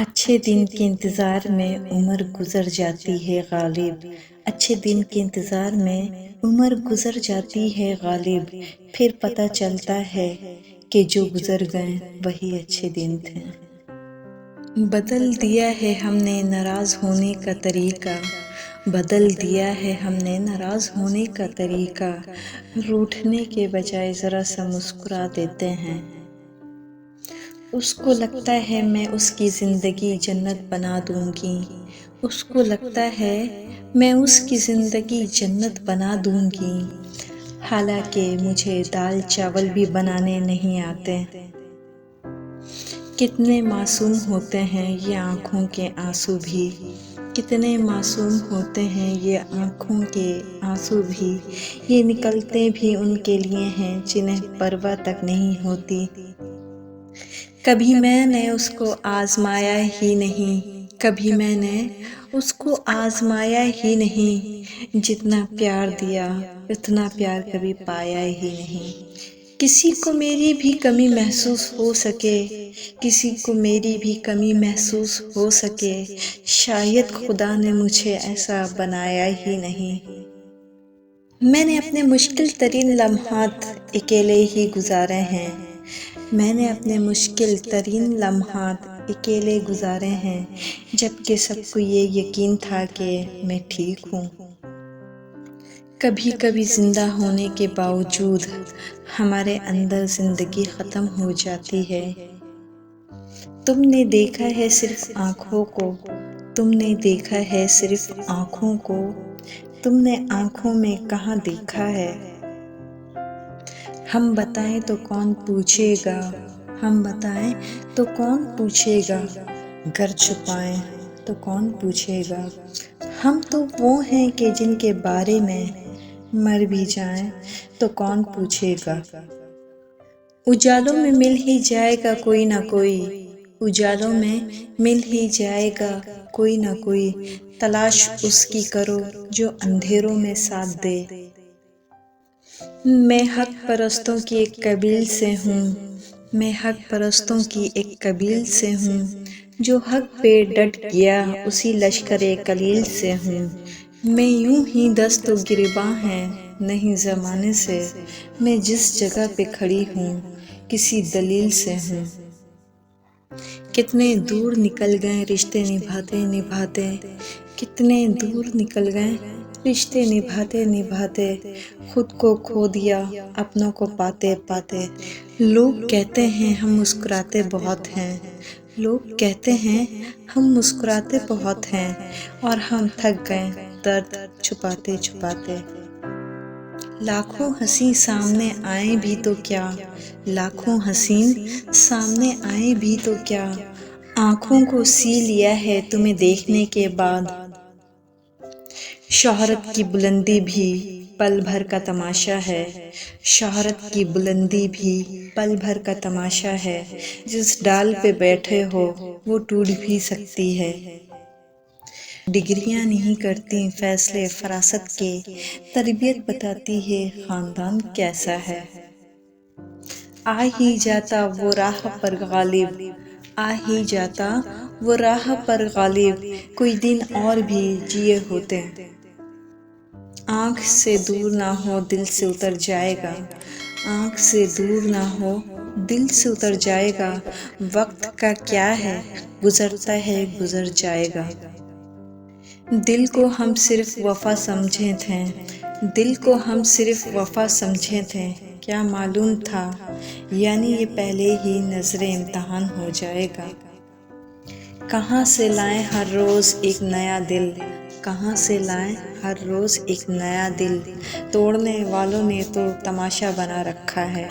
اچھے دن کے انتظار میں عمر گزر جاتی ہے غالب، اچھے دن کے انتظار میں عمر گزر جاتی ہے غالب، پھر پتہ چلتا ہے کہ جو گزر گئے وہی اچھے دن تھے۔ بدل دیا ہے ہم نے ناراض ہونے کا طریقہ، بدل دیا ہے ہم نے ناراض ہونے کا طریقہ، روٹھنے کے بجائے ذرا سا مسکرا دیتے ہیں۔ اس کو لگتا ہے میں اس کی زندگی جنت بنا دوں گی، اس کو لگتا ہے میں اس کی زندگی جنت بنا دوں گی، حالانکہ مجھے دال چاول بھی بنانے نہیں آتے۔ کتنے معصوم ہوتے ہیں یہ آنکھوں کے آنسو بھی، کتنے معصوم ہوتے ہیں یہ آنکھوں کے آنسو بھی، یہ نکلتے بھی ان کے لیے ہیں جنہیں پرواہ تک نہیں ہوتی۔ کبھی میں نے اس کو آزمایا ہی نہیں، کبھی میں نے اس کو آزمایا ہی نہیں، جتنا پیار دیا اتنا پیار کبھی پایا ہی نہیں۔ کسی کو میری بھی کمی محسوس ہو سکے، کسی کو میری بھی کمی محسوس ہو سکے، شاید خدا نے مجھے ایسا بنایا ہی نہیں۔ میں نے اپنے مشکل ترین لمحات اکیلے ہی گزارے ہیں، میں نے اپنے مشکل ترین لمحات اکیلے گزارے ہیں، جبکہ سب کو یہ یقین تھا کہ میں ٹھیک ہوں۔ کبھی کبھی زندہ ہونے کے باوجود ہمارے اندر زندگی ختم ہو جاتی ہے۔ تم نے دیکھا ہے صرف آنکھوں کو، تم نے دیکھا ہے صرف آنکھوں کو، تم نے آنکھوں میں کہاں دیکھا ہے۔ ہم بتائیں تو کون پوچھے گا، ہم بتائیں تو کون پوچھے گا، گر چھپائیں تو کون پوچھے گا۔ ہم تو وہ ہیں کہ جن کے بارے میں مر بھی جائیں تو کون پوچھے گا۔ اجالوں میں مل ہی جائے گا کوئی نہ کوئی، اجالوں میں مل ہی جائے گا کوئی نہ کوئی، تلاش اس کی کرو جو اندھیروں میں ساتھ دے۔ میں حق پرستوں کی ایک قبیل سے ہوں، میں حق پرستوں کی ایک قبیل سے ہوں، جو حق پہ ڈٹ گیا اسی لشکر قلیل سے ہوں۔ میں یوں ہی دست و گریباں ہے نہیں زمانے سے، میں جس جگہ پہ کھڑی ہوں کسی دلیل سے ہوں۔ کتنے دور نکل گئے رشتے نبھاتے نبھاتے، کتنے دور نکل گئے رشتے نبھاتے نبھاتے، خود کو کھو دیا اپنوں کو پاتے پاتے۔ لوگ کہتے ہیں ہم مسکراتے بہت ہیں، لوگ کہتے ہیں ہم مسکراتے بہت ہیں، اور ہم تھک گئے درد چھپاتے چھپاتے۔ لاکھوں حسین سامنے آئیں بھی تو کیا، لاکھوں حسین سامنے آئیں بھی تو کیا، آنکھوں کو سی لیا ہے تمہیں دیکھنے کے بعد۔ شہرت کی بلندی بھی پل بھر کا تماشا ہے، شہرت کی بلندی بھی پل بھر کا تماشا ہے، جس ڈال پہ بیٹھے ہو وہ ٹوٹ بھی سکتی ہے۔ ڈگریاں نہیں کرتی فیصلے فراست کے، تربیت بتاتی ہے خاندان کیسا ہے۔ آ ہی جاتا وہ راہ پر غالب، آ ہی جاتا وہ راہ پر غالب، کوئی دن اور بھی جیے ہوتے۔ آنکھ سے دور نہ ہو دل سے اتر جائے گا، آنکھ سے دور نہ ہو دل سے اتر جائے گا، وقت کا کیا ہے گزرتا ہے گزر جائے گا۔ دل کو ہم صرف وفا سمجھے تھے، دل کو ہم صرف وفا سمجھے تھے، کیا معلوم تھا یعنی یہ پہلے ہی نذر امتحان ہو جائے گا۔ کہاں سے لائیں ہر روز ایک نیا دل، کہاں سے لائیں ہر روز ایک نیا دل، توڑنے والوں نے تو تماشا بنا رکھا ہے۔